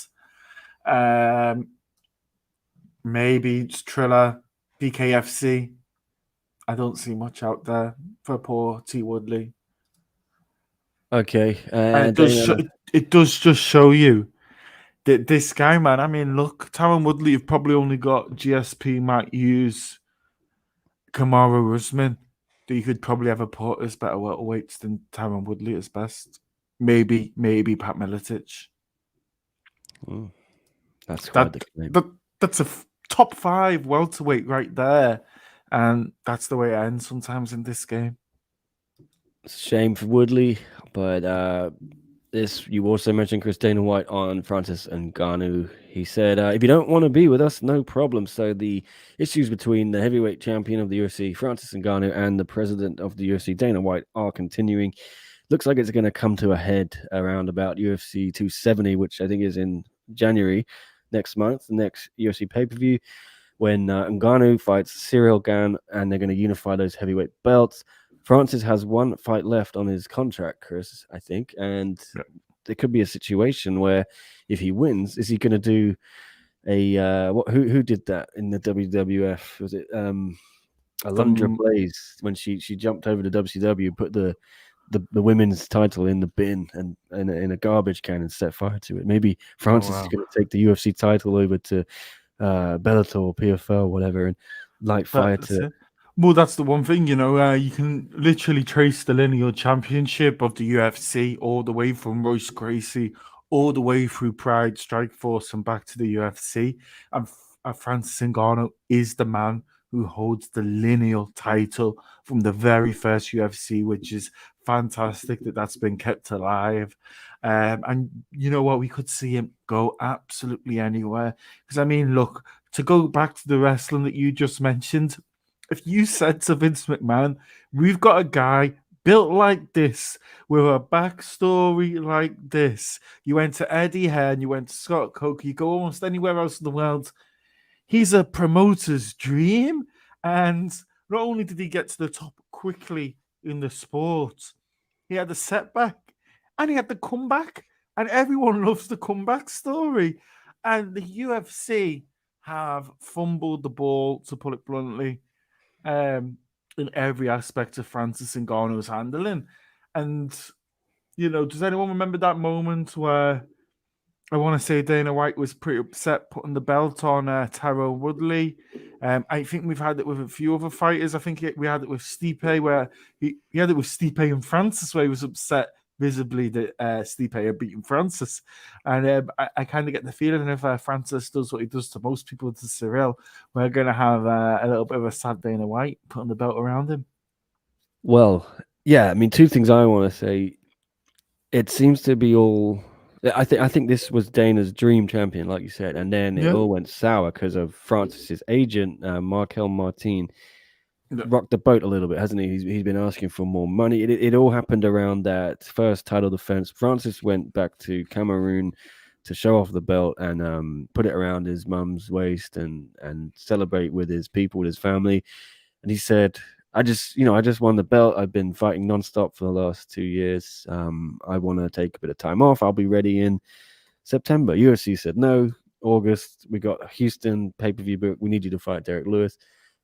maybe it's Triller, BKFC. I don't see much out there for poor T. Woodley. Okay. And it does just show you that this guy, man, I mean, look, Tyron Woodley, you've probably only got GSP, Matt Hughes, Kamaru Usman, that you could probably ever put as better welterweights than Tyron Woodley as best. Maybe Pat Miletich. That's quite the claim. That's a top 5 welterweight right there. And that's the way it ends sometimes in this game. It's a shame for Woodley, but you also mentioned Chris Dana White on Francis Ngannou. He said, if you don't want to be with us, no problem. So the issues between the heavyweight champion of the UFC, Francis Ngannou, and the president of the UFC, Dana White, are continuing. Looks like it's going to come to a head around about UFC 270, which I think is in January next month, the next UFC pay-per-view, when Ngannou fights Cyril Gane, and they're going to unify those heavyweight belts. Francis has one fight left on his contract, Chris, I think, and there could be a situation where if he wins, is he going to do a who did that in the WWF? Was it Alundra Blaze when she jumped over to WCW, put the women's title in the bin and in a garbage can and set fire to it? Maybe Francis is going to take the UFC title over to Bellator, PFL, whatever, and light fire to it. Well, that's the one thing, you can literally trace the lineal championship of the UFC all the way from Royce Gracie, all the way through Pride, Strikeforce, and back to the UFC. And Francis Ngannou is the man who holds the lineal title from the very first UFC, which is fantastic that that's been kept alive. And you know what? We could see him go absolutely anywhere. Because, I mean, look, to go back to the wrestling that you just mentioned, if you said to Vince McMahon, we've got a guy built like this, with a backstory like this, you went to Eddie Hearn, you went to Scott Coker, you go almost anywhere else in the world, he's a promoter's dream. And not only did he get to the top quickly in the sport, he had a setback and he had the comeback. And everyone loves the comeback story. And the UFC have fumbled the ball, to put it bluntly, in every aspect of Francis Ngannou's handling. And, does anyone remember that moment where I want to say Dana White was pretty upset putting the belt on Tyrone Woodley? I think we've had it with a few other fighters. I think we had it with Stipe, where he had it with Stipe and Francis, where he was upset visibly that Stipe had beaten Francis. And I kind of get the feeling if Francis does what he does to most people to Cyril, we're going to have a little bit of a sad Dana White putting the belt around him. Well, yeah, I mean, two things I want to say. It seems to be all. I think this was Dana's dream champion, like you said, and then it all went sour because of Francis's agent, Markel Martin, rocked the boat a little bit, hasn't he? He's been asking for more money. It all happened around that first title defense. Francis went back to Cameroon to show off the belt and put it around his mum's waist and celebrate with his people, with his family. And he said, I just won the belt. I've been fighting nonstop for the last 2 years. I want to take a bit of time off. I'll be ready in September. UFC said no. August, we got Houston pay-per-view book. We need you to fight Derek Lewis.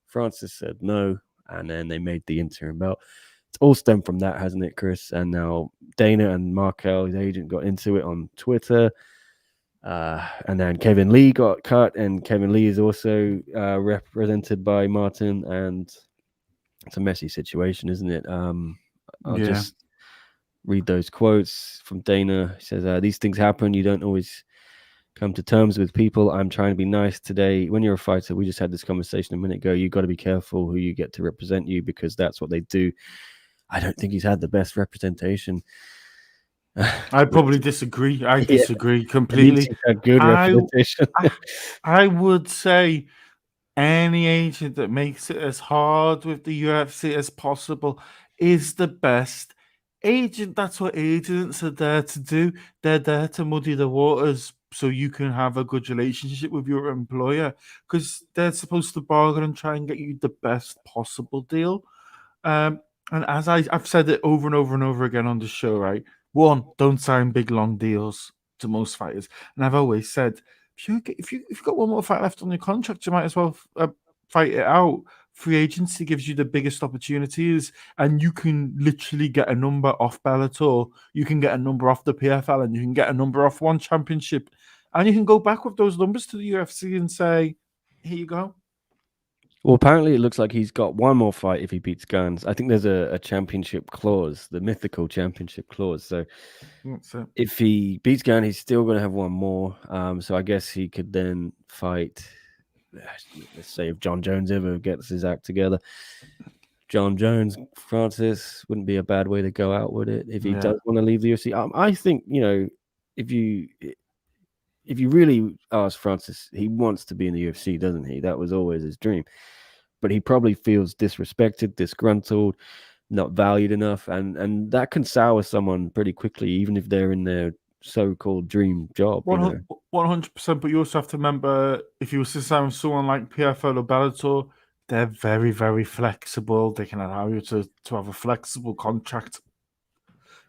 Francis said no, and then they made the interim belt. It's all stemmed from that, hasn't it, Chris? And now Dana and Markel, his agent, got into it on Twitter. And then Kevin Lee got cut, and Kevin Lee is also represented by Martin, and it's a messy situation, isn't it? I'll just read those quotes from Dana. He says, these things happen. You don't always come to terms with people. I'm trying to be nice today. When you're a fighter, we just had this conversation a minute ago. You got to be careful who you get to represent you, because that's what they do. I don't think he's had the best representation. I probably disagree. I disagree completely. A good representation. I would say any agent that makes it as hard with the UFC as possible is the best agent. That's what agents are there to do. They're there to muddy the waters so you can have a good relationship with your employer, because they're supposed to bargain and try and get you the best possible deal. And as I've said it over and over and over again on the show, right? One, don't sign big long deals to most fighters. And I've always said, if you've got one more fight left on your contract, you might as well fight it out. Free agency gives you the biggest opportunities, and you can literally get a number off Bellator. You can get a number off the PFL, and you can get a number off one championship, and you can go back with those numbers to the UFC and say, "Here you go." Well, apparently it looks like he's got one more fight if he beats Guns. I think there's a championship clause, the mythical championship clause. So if he beats Guns, he's still going to have one more. So I guess he could then fight, let's say, if John Jones ever gets his act together. John Jones, Francis wouldn't be a bad way to go out with it if he does want to leave the UFC. I think, if you really ask Francis, he wants to be in the UFC, doesn't he? That was always his dream. But he probably feels disrespected, disgruntled, not valued enough. And that can sour someone pretty quickly, even if they're in their so-called dream job. 100%. But you also have to remember, if you were to sign with someone like PFL or Bellator, they're very, very flexible. They can allow you to have a flexible contract.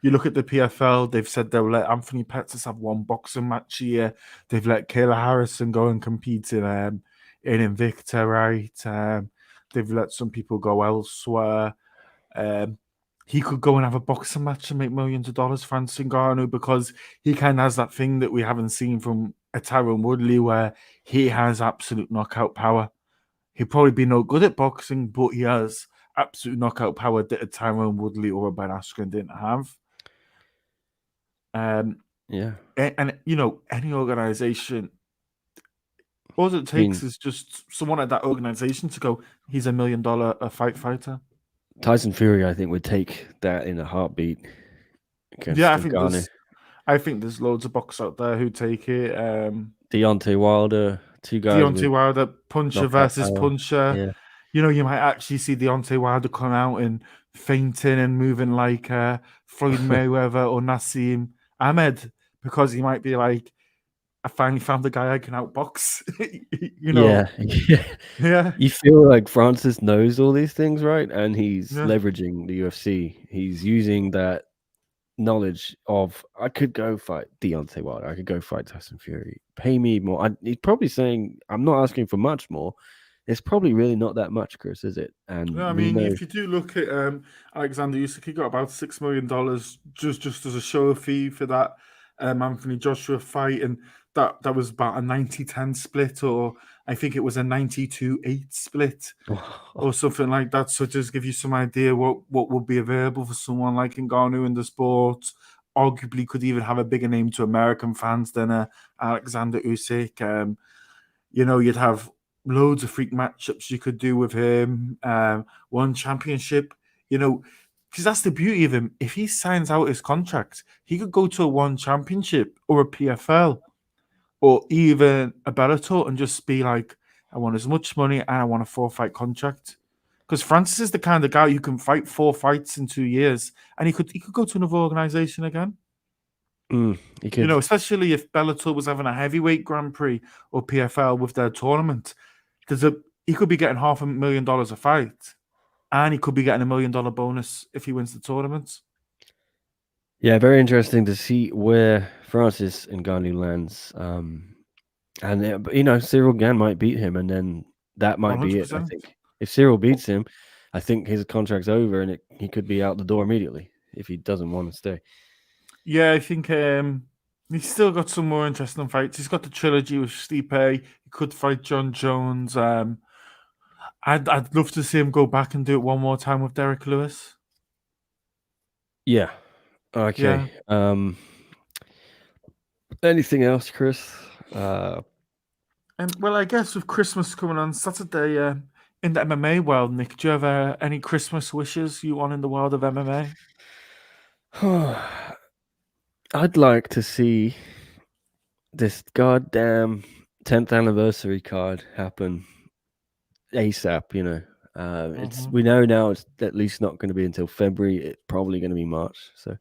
You look at the PFL, they've said they'll let Anthony Pettis have one boxing match a year. They've let Kayla Harrison go and compete in Invicta, right? They've let some people go elsewhere. He could go and have a boxing match and make millions of dollars, Francis Ngannou, because he kind of has that thing that we haven't seen from a Tyron Woodley, where he has absolute knockout power. He'd probably be no good at boxing, but he has absolute knockout power that a Tyron Woodley or a Ben Askren didn't have. And any organization, all it takes is just someone at that organization to go, he's $1 million a fighter. Tyson Fury, I think, would take that in a heartbeat. I think there's loads of boxers out there who take it. Deontay Wilder, two guys. Deontay Wilder, puncher versus puncher. Yeah. You might actually see Deontay Wilder come out and fainting and moving like Floyd Mayweather or Nassim Ahmed, because he might be like, I finally found the guy I can outbox. Yeah. You feel like Francis knows all these things, right? And he's leveraging the UFC. He's using that knowledge of, I could go fight Deontay Wilder. I could go fight Tyson Fury. Pay me more. He's probably saying, I'm not asking for much more. It's probably really not that much, Chris, is it? And if you do look at Alexander Usyk, he got about $6 million just as a show fee for that Anthony Joshua fight, and that was about a 90-10 split, or I think it was a 92-8 split, or something like that. So just give you some idea what would be available for someone like Ngannou in the sport. Arguably, could even have a bigger name to American fans than Alexander Usyk. You'd have loads of freak matchups you could do with him. One championship, because that's the beauty of him. If he signs out his contract, he could go to a one championship or a PFL or even a Bellator and just be like, I want as much money and I want a 4-fight contract. Because Francis is the kind of guy who can fight 4 fights in 2 years, and he could go to another organization again. He could. Especially if Bellator was having a heavyweight Grand Prix or PFL with their tournament, he could be getting $500,000 a fight, and he could be getting $1 million bonus if he wins the tournament. Yeah, very interesting to see where Francis Ngannou lands. And Cyril Gane might beat him, and then that might be it. I 100%. think if Cyril beats him, I think his contract's over, and he could be out the door immediately if he doesn't want to stay. Yeah, I think he's still got some more interesting fights. He's got the trilogy with Stipe. He could fight John Jones. I'd love to see him go back and do it one more time with Derek Lewis. Yeah. Okay. Yeah. Anything else, Chris? Well, I guess with Christmas coming on Saturday, in the MMA world, Nick, do you have any Christmas wishes you want in the world of MMA? I'd like to see this goddamn 10th anniversary card happen ASAP. We know now it's at least not going to be until February. It's probably going to be March. So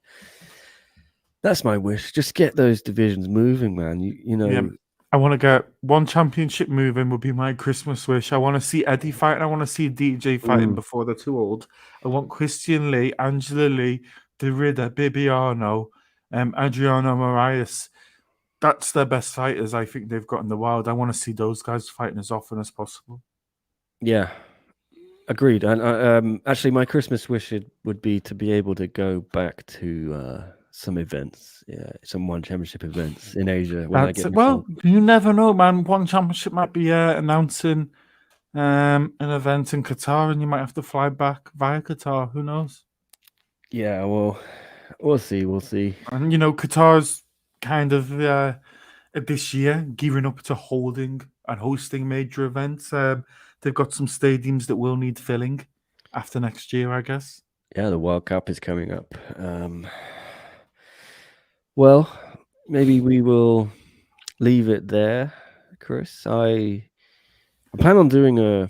that's my wish. Just get those divisions moving, man. Yeah. I want to get one championship moving would be my Christmas wish. I want to see Eddie fight and I want to see DJ fighting before they're too old. I want Christian Lee, Angela Lee, Derrida, Bibiano, Adriano Moraes. That's their best fighters I think they've got in the world. I want to see those guys fighting as often as possible. Yeah, agreed. And actually, my Christmas wish would be to be able to go back to some events, some one championship events in Asia. Well, you never know, man. One championship might be announcing an event in Qatar, and you might have to fly back via Qatar. Who knows? Yeah, well, we'll see. And Qatar's kind of this year gearing up to hosting major events. They've got some stadiums that will need filling after next year, I guess. Yeah, the World Cup is coming up. Well, maybe we will leave it there, Chris. I plan on doing a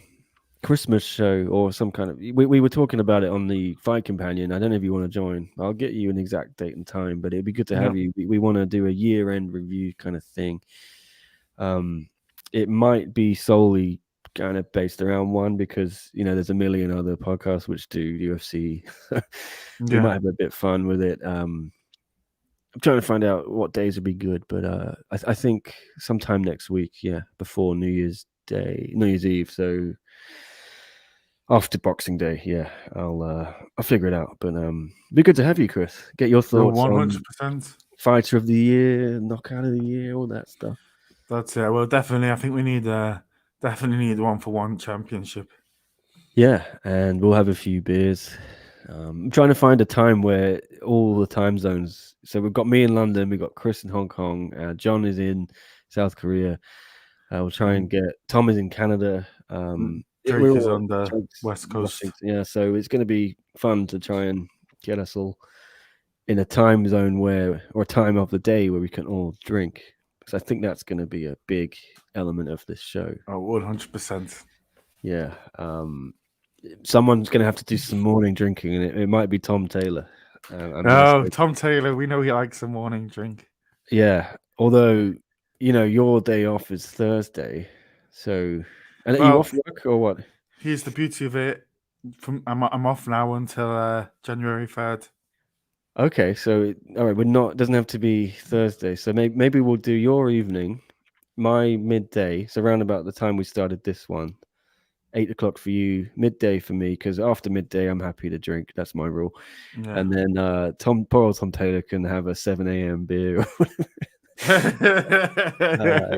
Christmas show or some kind of. We were talking about it on the Fight Companion. I don't know if you want to join. I'll get you an exact date and time, but it'd be good to have you. We want to do a year-end review kind of thing. It might be solely kind of based around one because there's a million other podcasts which do UFC. We might have a bit fun with it. I'm trying to find out what days would be good, but I think sometime next week, before New Year's Eve, so after Boxing Day, I'll figure it out. But it'd be good to have you, Chris. Get your thoughts 100%. On Fighter of the Year, Knockout of the Year, all that stuff. That's it. Well, definitely. I think we need one for one championship. Yeah, and we'll have a few beers. I'm trying to find a time where all the time zones. So we've got me in London, we've got Chris in Hong Kong, John is in South Korea. We'll try and get Tom is in Canada. Drake is on the West Coast. Yeah, so it's going to be fun to try and get us all in a time zone or time of the day where we can all drink. Because I think that's going to be a big element of this show. Oh, 100%. Yeah. Someone's going to have to do some morning drinking, and it might be Tom Taylor. Tom Taylor, we know he likes a morning drink. Yeah, although, your day off is Thursday, so... And are you off work or what? Here's the beauty of it. I'm off now until January 3rd. Okay, so all right, doesn't have to be Thursday. So maybe we'll do your evening, my midday. So around about the time we started this one, 8 o'clock for you, midday for me. Because after midday, I'm happy to drink. That's my rule. Yeah. And then poor old Tom Taylor can have a 7 a.m. beer. Yeah,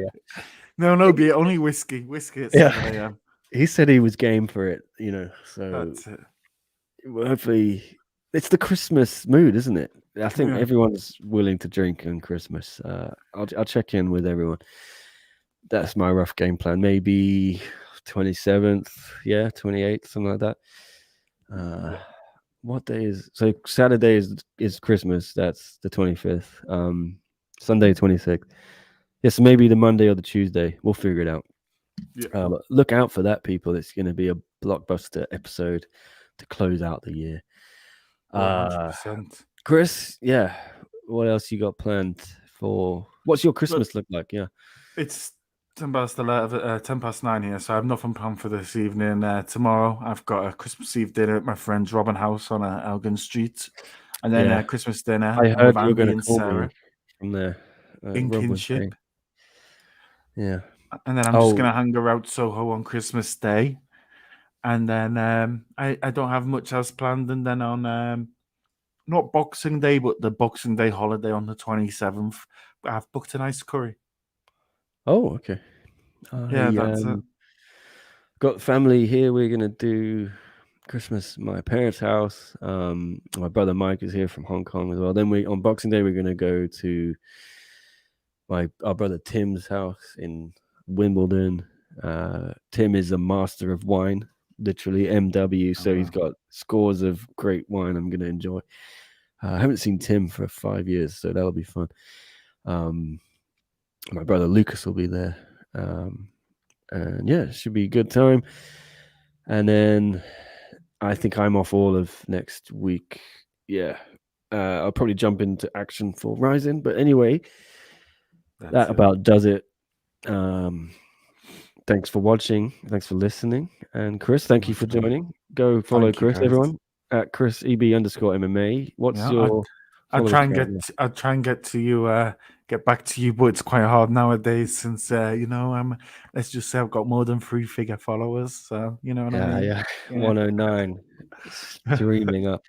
No, be only whiskey. Whiskey at yeah. 7 a.m. He said he was game for it, you know. So That's it. hopefully, it's the Christmas mood, isn't it? I think Yeah. everyone's willing to drink on Christmas. I'll check in with everyone. That's my rough game plan. Maybe 27th, yeah, 28th, something like that. What day is so? Saturday is Christmas. That's the 25th. Sunday 26th. Yes, maybe the Monday or the Tuesday. We'll figure it out. Yeah. But look out for that, people. It's going to be a blockbuster episode to close out the year. 100%. Chris, yeah. What else you got planned for? What's your Christmas look like? Yeah. It's 10 past 9 here, so I have nothing planned for this evening. Tomorrow, I've got a Christmas Eve dinner at my friend's Robin House on Elgin Street, and then Yeah. a Christmas dinner I with heard you were Andy going to and call me Sarah from there. in Rob was Kinship, saying. Yeah. and then I'm just gonna hang around Soho on Christmas Day, and then I don't have much else planned, and then on not Boxing Day, but the Boxing Day holiday on the 27th, I've booked a nice curry. Oh, okay. Yeah, I that's it. got family here. We're gonna do Christmas at my parents' house. My brother Mike is here from Hong Kong as well. Then on Boxing Day we're gonna go to our brother Tim's house in Wimbledon. Tim is a master of wine, literally MW. So he's got scores of great wine I'm gonna enjoy. I haven't seen Tim for 5 years, so that'll be fun. My brother Lucas will be there. And yeah, it should be a good time. And then I think I'm off all of next week. Yeah. I'll probably jump into action for Rising. But anyway, that about does it. Thanks for watching. Thanks for listening. And Chris, thank you for joining. Go follow Chris, everyone, at ChrisEB_MMA. What's your I'll try and get to you, get back to you, but it's quite hard nowadays since let's just say I've got more than 3-figure followers. So you know what I mean? Yeah. 109 streaming up.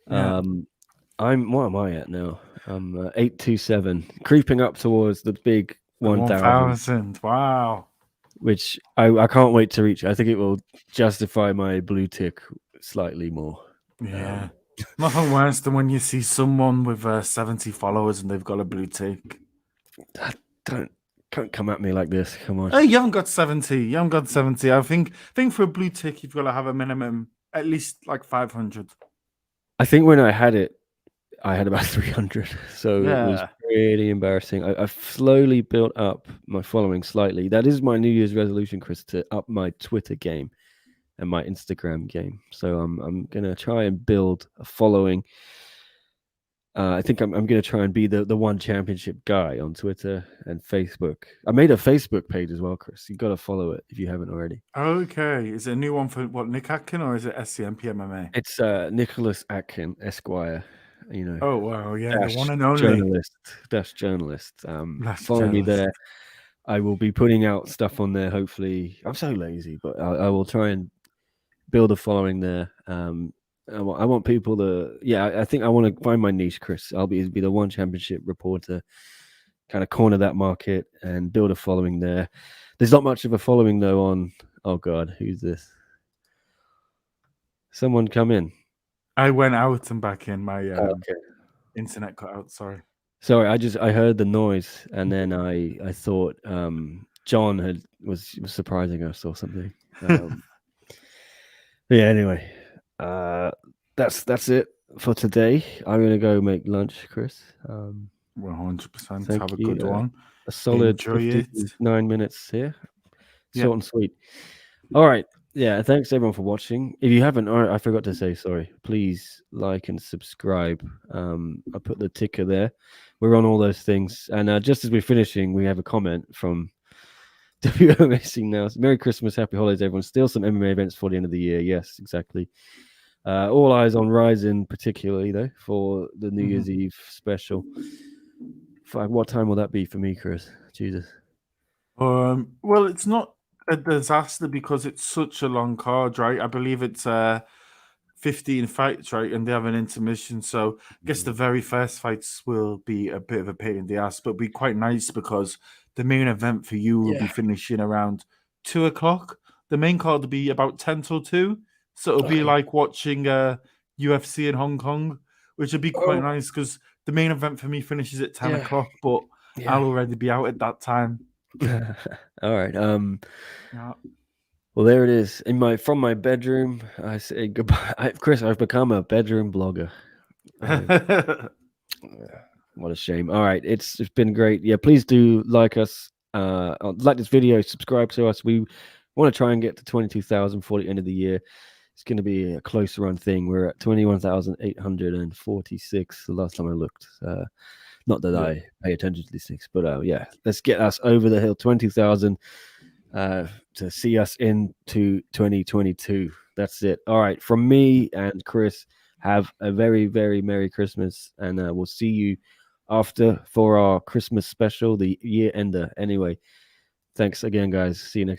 What am I at now? I'm 827, creeping up towards the big 1,000. Wow. Which I can't wait to reach. I think it will justify my blue tick slightly more. Yeah. Nothing worse than when you see someone with 70 followers and they've got a blue tick. Can't come at me like this. Come on. Hey, you haven't got 70. I think for a blue tick, you've got to have a minimum at least like 500. I think when I had it, I had about 300. So it was really embarrassing. I've slowly built up my following slightly. That is my New Year's resolution, Chris, to up my Twitter game and my Instagram game. So I'm gonna try and build a following. I think I'm gonna try and be the one championship guy on Twitter and Facebook. I made a Facebook page as well, Chris. You've got to follow it if you haven't already. Okay, is it a new one for what, Nick Atkin, or is it SCMP MMA? It's Nicholas Atkin, Esquire. You know. Oh wow, yeah, the one and only journalist. Follow me there. I will be putting out stuff on there. Hopefully, I'm so lazy, but I will try and build a following there. I want people to, I think I want to find my niche, Chris. I'll be the one championship reporter, kind of corner that market and build a following there. There's not much of a following though on, oh God, who's this? Someone come in. I went out and back in. My internet cut out. Sorry, I heard the noise and then I thought John was surprising us or something. Yeah. Anyway, that's it for today. I'm gonna go make lunch, Chris. 100%. Have a good one. A solid 59 minutes here. Short and sweet. All right. Yeah. Thanks everyone for watching. If you haven't, I forgot to say, sorry. Please like and subscribe. I put the ticker there. We're on all those things. And just as we're finishing, we have a comment from WMAC now. Merry Christmas, happy holidays, everyone. Still some MMA events for the end of the year. Yes, exactly. All eyes on Rising, particularly though, for the New Year's Eve special. What time will that be for me, Chris? Jesus. Well, it's not a disaster because it's such a long card, right? I believe it's 15 fights, right? And they have an intermission. So I guess the very first fights will be a bit of a pain in the ass, but be quite nice because the main event for you will be finishing around 2 o'clock. The main card will be about 10 till 2. So it'll be like watching UFC in Hong Kong, which would be quite nice because the main event for me finishes at 10 o'clock, but I'll already be out at that time. All right. Yeah. Well, there it is. From my bedroom, I say goodbye. Chris, I've become a bedroom blogger. What a shame. All right, it's been great. Yeah, please do like us, like this video, subscribe to us. We want to try and get to 22,000 for the end of the year. It's going to be a close run thing. We're at 21,846 the last time I looked. Not that I pay attention to these things, but yeah, let's get us over the hill, 20,000 to see us into 2022. That's it. All right, from me and Chris, have a very, very Merry Christmas, and we'll see you after for our Christmas special, the year ender. Anyway, thanks again, guys. See you next time.